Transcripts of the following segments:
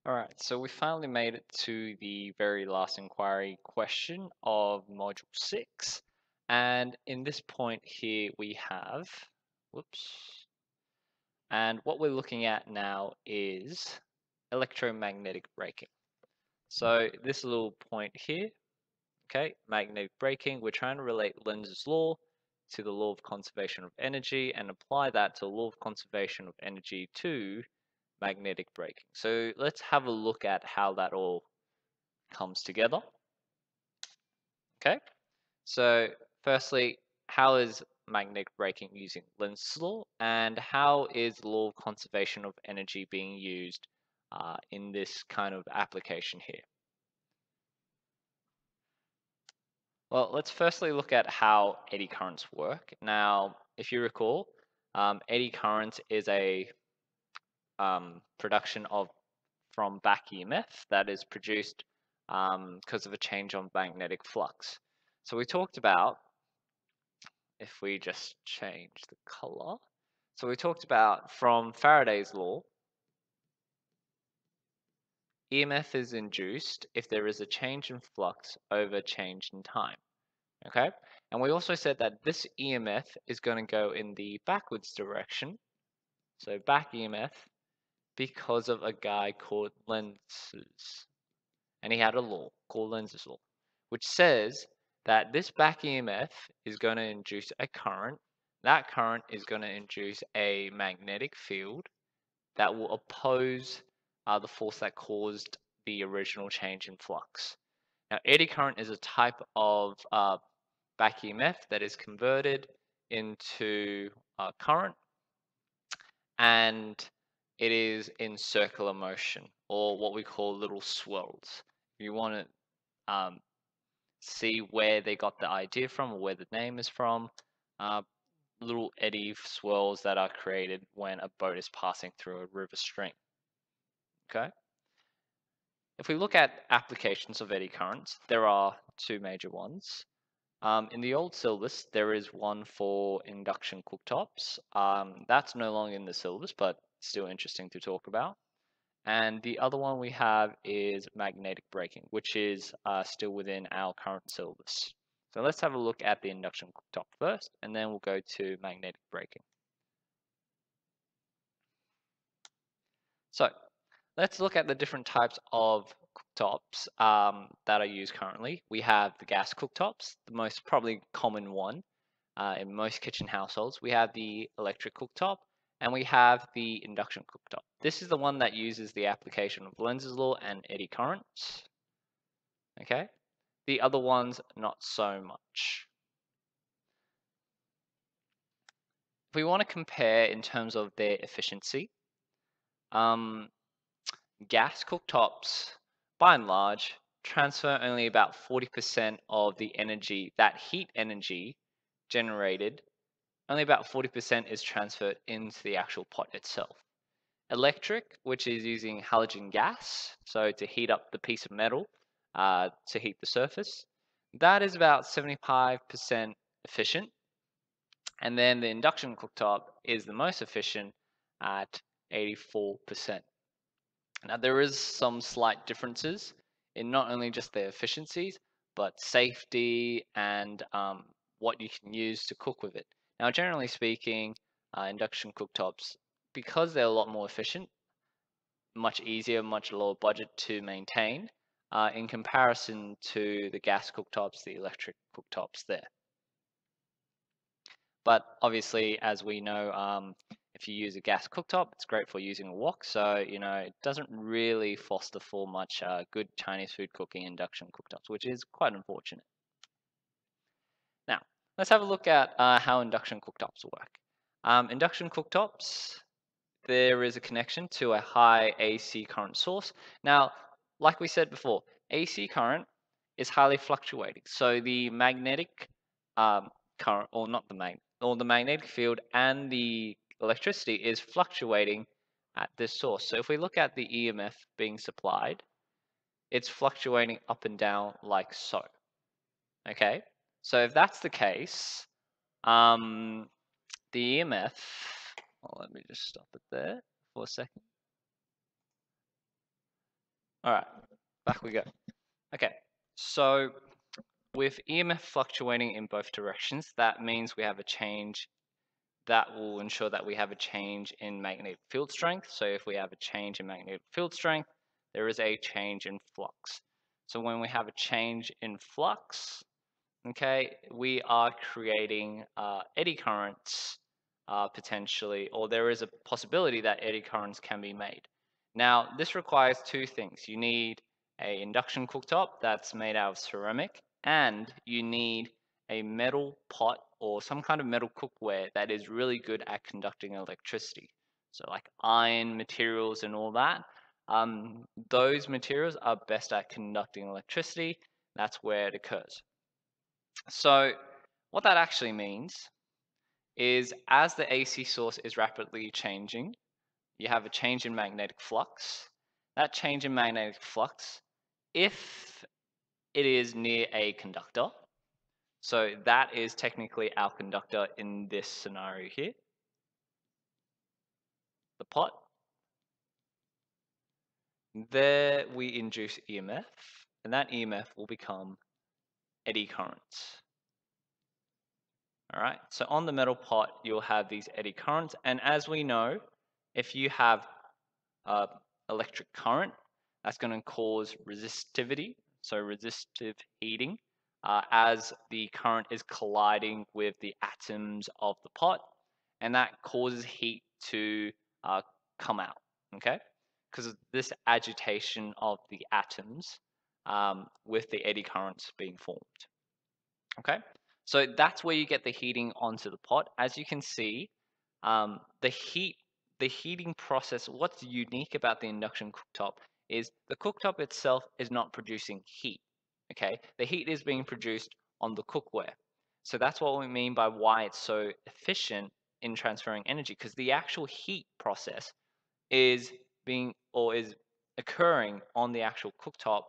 All right, so we finally made it to the very last inquiry question of Module 6. And in this point here, we have, whoops, and what we're looking at now is electromagnetic braking. So this little point here, okay, magnetic braking, we're trying to relate Lenz's law to the law of conservation of energy and apply that to the law of conservation of energy to magnetic braking. So let's have a look at how that all comes together. Okay, so firstly, how is magnetic braking using Lenz's law, and how is the law of conservation of energy being used in this kind of application here? Well, let's firstly look at how eddy currents work. Now, if you recall, eddy current is a production from back EMF that is produced because of a change on magnetic flux. So we talked about, if we just change the color, so we talked about from Faraday's law, EMF is induced if there is a change in flux over change in time. Okay, and we also said that this EMF is going to go in the backwards direction, so back EMF, because of a guy called Lenz's. And he had a law called Lenz's law, which says that this back EMF is going to induce a current. That current is going to induce a magnetic field that will oppose the force that caused the original change in flux. Now, eddy current is a type of back EMF that is converted into current, and it is in circular motion, or what we call little swirls. If you want to see where they got the idea from, or where the name is from, little eddy swirls that are created when a boat is passing through a river stream. Okay. If we look at applications of eddy currents, there are two major ones. In the old syllabus, there is one for induction cooktops. That's no longer in the syllabus, but still interesting to talk about. And the other one we have is magnetic braking, which is still within our current syllabus. So let's have a look at the induction cooktop first, and then we'll go to magnetic braking. So let's look at the different types of cooktops that are used currently. We have the gas cooktops, the most probably common one in most kitchen households. We have the electric cooktop, and we have the induction cooktop. This is the one that uses the application of Lenz's law and eddy currents. Okay, the other ones not so much. If we want to compare in terms of their efficiency, gas cooktops, by and large, transfer only about 40% of the energy, that heat energy generated, only about 40% is transferred into the actual pot itself. Electric, which is using halogen gas, so to heat up the piece of metal, to heat the surface, that is about 75% efficient. And then the induction cooktop is the most efficient at 84%. Now, there is some slight differences in not only just their efficiencies, but safety and what you can use to cook with it. Now, generally speaking, induction cooktops, because they're a lot more efficient, much easier, much lower budget to maintain in comparison to the gas cooktops, the electric cooktops there. But obviously, as we know, if you use a gas cooktop, it's great for using a wok. So, it doesn't really foster for much good Chinese food cooking induction cooktops, which is quite unfortunate. Now, let's have a look at how induction cooktops work. Induction cooktops, there is a connection to a high AC current source. Now, like we said before, AC current is highly fluctuating. So the magnetic current, or not the magnet, or the magnetic field and the electricity is fluctuating at this source. So if we look at the EMF being supplied, it's fluctuating up and down like so. Okay, so if that's the case, the EMF, well, let me just stop it there for a second. All right, back we go. Okay, so with EMF fluctuating in both directions, that means we have a change that will ensure that we have a change in magnetic field strength. So if we have a change in magnetic field strength, there is a change in flux. So when we have a change in flux, okay, we are creating eddy currents potentially, or there is a possibility that eddy currents can be made. Now, this requires two things. You need a induction cooktop that's made out of ceramic, and you need a metal pot or some kind of metal cookware that is really good at conducting electricity. So like iron materials and all that. Those materials are best at conducting electricity. That's where it occurs. So what that actually means is as the AC source is rapidly changing, you have a change in magnetic flux. That change in magnetic flux, if it is near a conductor, so that is technically our conductor in this scenario here, the pot. There we induce EMF, and that EMF will become eddy currents. All right, so on the metal pot, you'll have these eddy currents, and as we know, if you have electric current, that's going to cause resistivity, so resistive heating, as the current is colliding with the atoms of the pot, and that causes heat to come out, okay? Because of this agitation of the atoms with the eddy currents being formed, okay? So that's where you get the heating onto the pot. As you can see, the heating process, what's unique about the induction cooktop is the cooktop itself is not producing heat, okay? The heat is being produced on the cookware. So that's what we mean by why it's so efficient in transferring energy, because the actual heat process is is occurring on the actual cooktop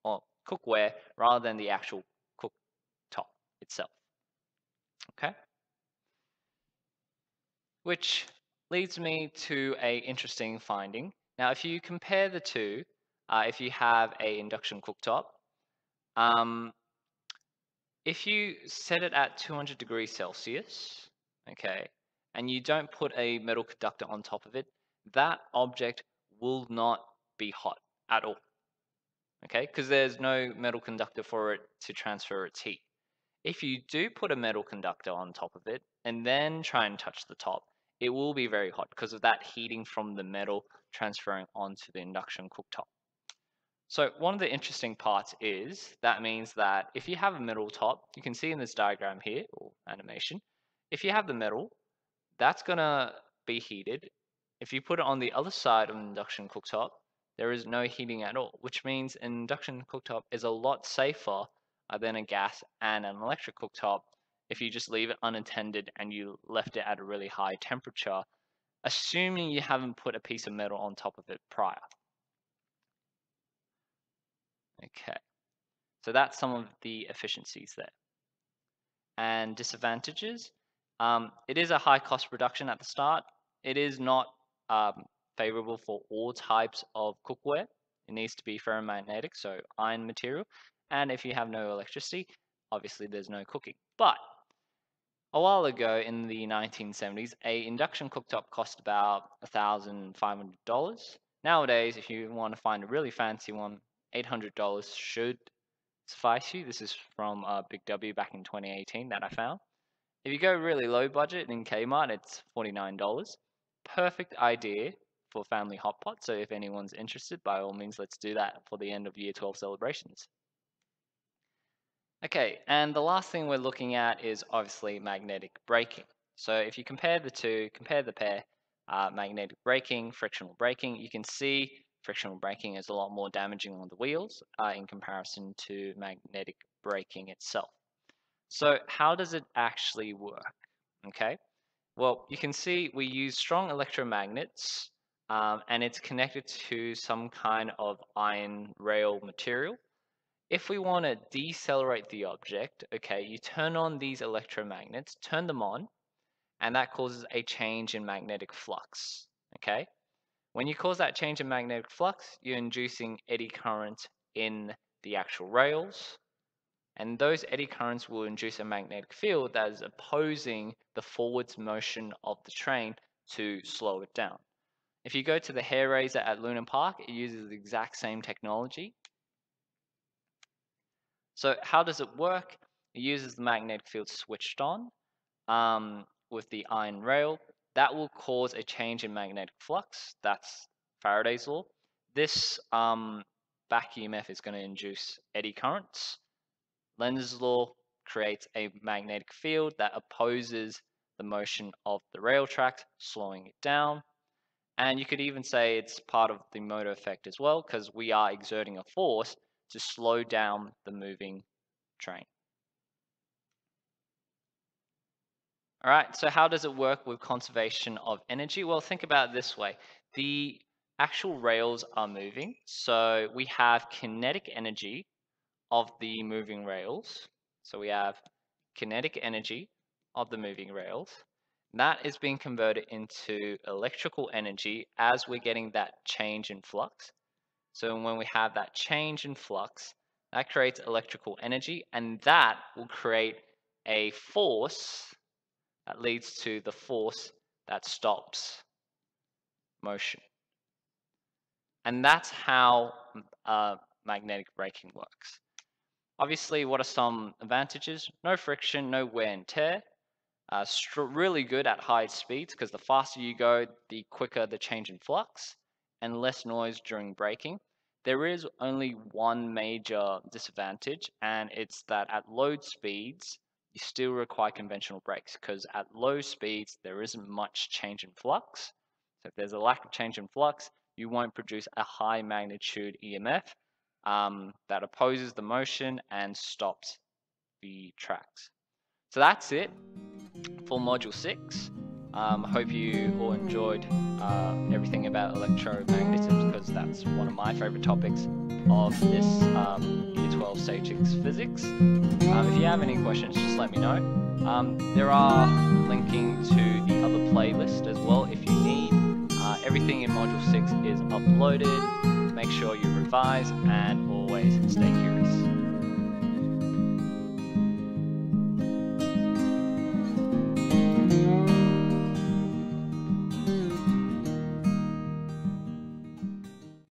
or cookware rather than the actual cooktop itself, okay? Which leads me to a interesting finding. Now, if you compare the two, if you have a induction cooktop, um, if you set it at 200 degrees Celsius, okay, and you don't put a metal conductor on top of it, that object will not be hot at all, okay, because there's no metal conductor for it to transfer its heat. If you do put a metal conductor on top of it and then try and touch the top, it will be very hot because of that heating from the metal transferring onto the induction cooktop. So one of the interesting parts is that means that if you have a metal top, you can see in this diagram here, or animation, if you have the metal, that's going to be heated. If you put it on the other side of an induction cooktop, there is no heating at all, which means an induction cooktop is a lot safer than a gas and an electric cooktop if you just leave it unattended and you left it at a really high temperature, assuming you haven't put a piece of metal on top of it prior. Okay, so that's some of the efficiencies there. And disadvantages, it is a high cost production at the start. It is not favorable for all types of cookware. It needs to be ferromagnetic, so iron material. And if you have no electricity, obviously there's no cooking. But a while ago in the 1970s, a induction cooktop cost about $1,500. Nowadays, if you want to find a really fancy one, $800 should suffice you. This is from Big W back in 2018 that I found. If you go really low budget in Kmart, it's $49. Perfect idea for family hot pot. So if anyone's interested, by all means, let's do that for the end of Year 12 celebrations. Okay, and the last thing we're looking at is obviously magnetic braking. So if you compare the two, compare the pair, magnetic braking, frictional braking, you can see frictional braking is a lot more damaging on the wheels in comparison to magnetic braking itself. So how does it actually work? Okay, well, you can see we use strong electromagnets and it's connected to some kind of iron rail material. If we want to decelerate the object, okay, you turn on these electromagnets, turn them on, and that causes a change in magnetic flux, okay? When you cause that change in magnetic flux, you're inducing eddy current in the actual rails, and those eddy currents will induce a magnetic field that is opposing the forwards motion of the train to slow it down. If you go to the hair raiser at Luna Park, it uses the exact same technology. So how does it work? It uses the magnetic field switched on with the iron rail. That will cause a change in magnetic flux. That's Faraday's law. This back EMF is going to induce eddy currents. Lenz's law creates a magnetic field that opposes the motion of the rail track, slowing it down. And you could even say it's part of the motor effect as well, because we are exerting a force to slow down the moving train. All right, so how does it work with conservation of energy? Well, think about it this way. The actual rails are moving, so we have kinetic energy of the moving rails. So we have kinetic energy of the moving rails. That is being converted into electrical energy as we're getting that change in flux. So when we have that change in flux, that creates electrical energy, and that will create a force that leads to the force that stops motion. And that's how magnetic braking works. Obviously, what are some advantages? No friction, no wear and tear. Really good at high speeds, because the faster you go, the quicker the change in flux, and less noise during braking. There is only one major disadvantage, and it's that at low speeds, you still require conventional brakes, because at low speeds, there isn't much change in flux. So if there's a lack of change in flux, you won't produce a high magnitude EMF that opposes the motion and stops the tracks. So that's it for Module 6. Hope you all enjoyed everything about electromagnetism, because that's one of my favorite topics of this Year 12 Stage 6 Physics. If you have any questions, just let me know. There are linking to the other playlist as well if you need. Everything in Module 6 is uploaded. Make sure you revise and always stay curious.